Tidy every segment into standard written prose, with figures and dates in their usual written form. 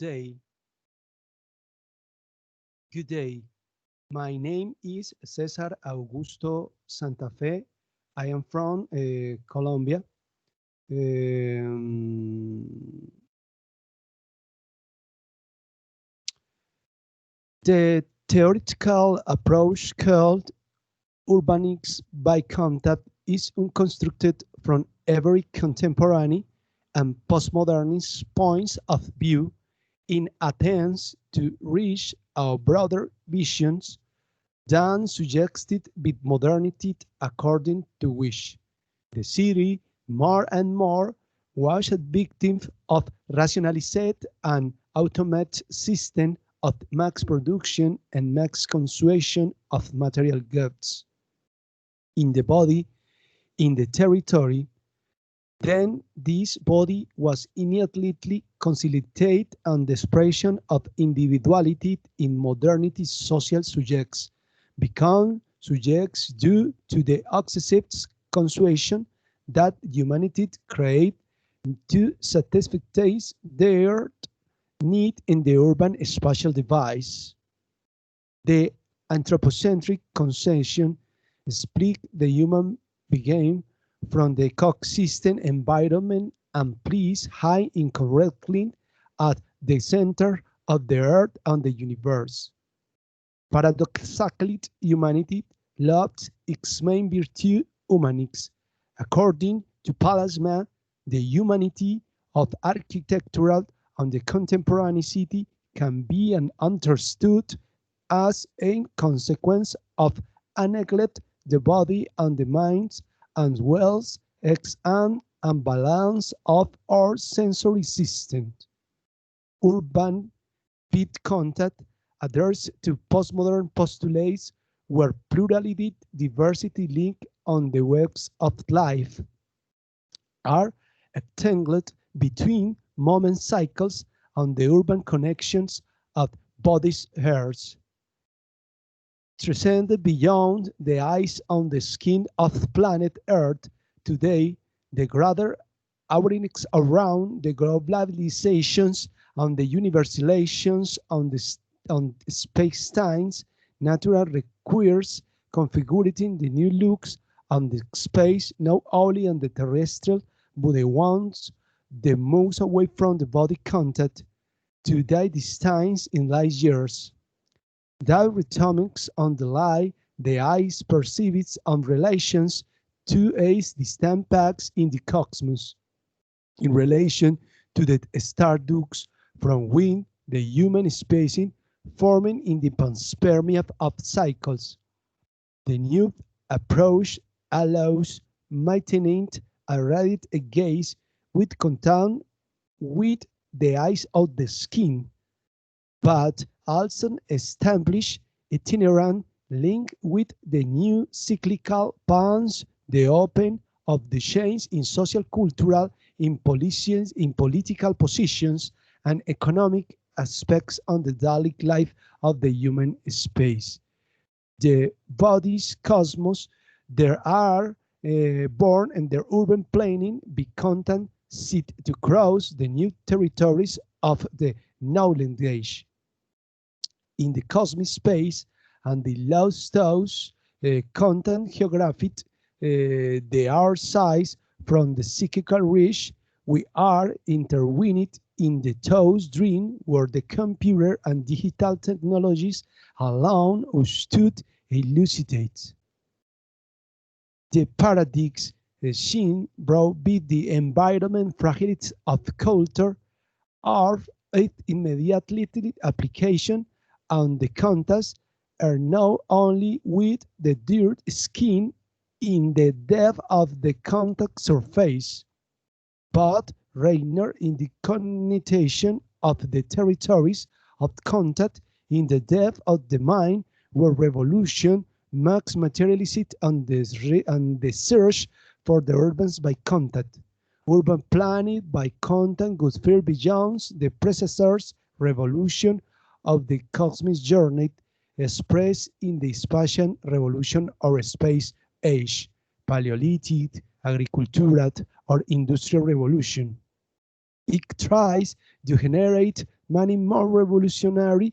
day. Good day. My name is Cesar Augusto Santa Fe. I am from Colombia. Um, the theoretical approach called urbanics by contact is constructed from every contemporary and postmodernist points of view in attempts to reach our broader visions than suggested with modernity, according to which the city more and more was a victim of rationalized and automated system of mass production and mass consumption of material goods in the body, in the territory. Then this body was immediately consolidated on the expression of individuality in modernity social subjects, become subjects due to the excessive consumption that humanity created to satisfy their need in the urban spatial device. The anthropocentric conception split the human being from the coexisting environment and placed high incorrectly at the center of the earth and the universe. Paradoxically, humanity lost its main virtue, humanics. According to Palamas, the humanity of architectural and the contemporary city can be understood as a consequence of a neglect the body and the mind as well as an imbalance of our sensory system. Urban pit contact adheres to postmodern postulates where plurality, diversity link on the webs of life are entangled between moment cycles and the urban connections of bodies' hairs. Transcended beyond the ice on the skin of planet Earth, today the greater awareness around the globalizations and the universalizations on space-times natural requires configuring the new looks on the space not only on the terrestrial but the ones the most away from the body contact to die distance in light years. Dichotomics underlie the eyes perceives on relations to its distant paths in the cosmos in relation to the stardust from which the human spacing forming in the panspermia of cycles. The new approach allows maintaining a radiant gaze with contact with the eyes of the skin, but also establish itinerant link with the new cyclical bonds, the open of the change in social, cultural, in political positions, and economic aspects on the daily life of the human space. The body's cosmos, there are born and their urban planning be content sit to cross the new territories of the knowledge age. In the cosmic space and the lost those content geographic, they are size from the psychical reach, we are intertwined in the toes dream where the computer and digital technologies alone stood elucidate. The paradox seen brought by the environment fragility of culture are it immediately application and the contacts are now only with the dirt skin in the depth of the contact surface, but rather in the connotation of the territories of contact in the depth of the mind where revolution makes materialistic on the search for the urbans by contact. Urban planning by contact goes far beyond the predecessor's revolution of the cosmic journey expressed in the spatial revolution or space age, Paleolithic, agricultural, or industrial revolution. It tries to generate many more revolutionary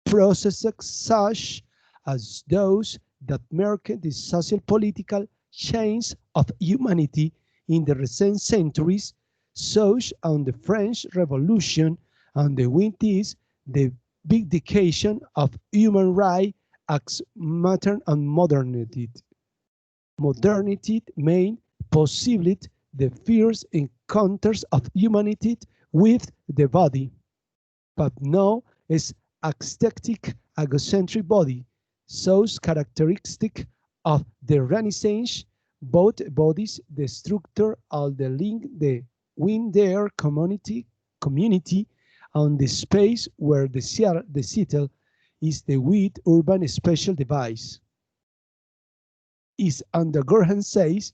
processes such as those that marked the social political change of humanity in the recent centuries, such as the French Revolution and the twenties, the vindication of human rights as matter and modernity. Modernity may possibility the fierce encounters of humanity with the body, but now is aesthetic egocentric body, so characteristic of the Renaissance, both bodies, the structure of the link, the wind their community, and the space where the settle is the with urban special device. Is under Gorham says,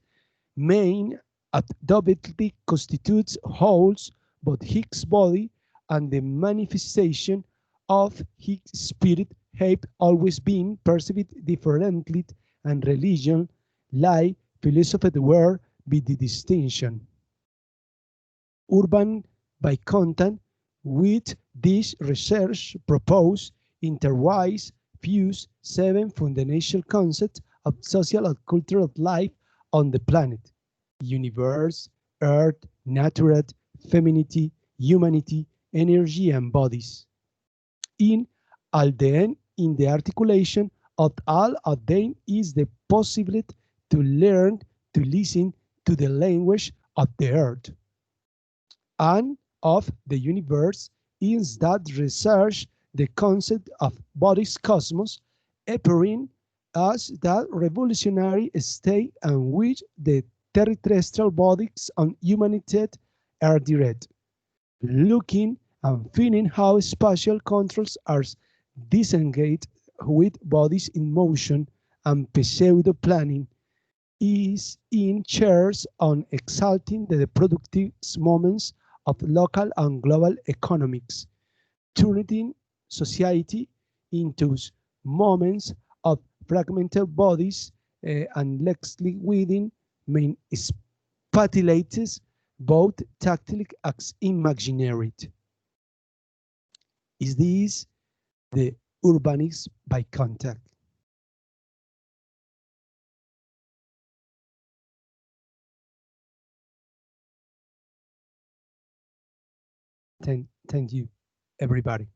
main undoubtedly constitutes wholes, both Higgs body and the manifestation of Higgs spirit have always been perceived differently, and religion, like philosophy, were be the distinction. Urban by content, with this research propose interwise fuse 7 fundamental concepts of social and cultural life on the planet: universe, earth, nature, femininity, humanity, energy, and bodies. In all the end, in the articulation of all of them is the possibility to learn to listen to the language of the earth and of the universe is that research the concept of bodies cosmos appearing as that revolutionary state in which the terrestrial bodies on humanity are direct, looking and feeling how spatial controls are disengaged with bodies in motion and pseudo planning is in chairs on exalting the productive moments of local and global economics, turning society into moments of fragmented bodies and lexly within main spatialities, both tactile as imaginary. Is this the urbanism by contact? Thank you, everybody.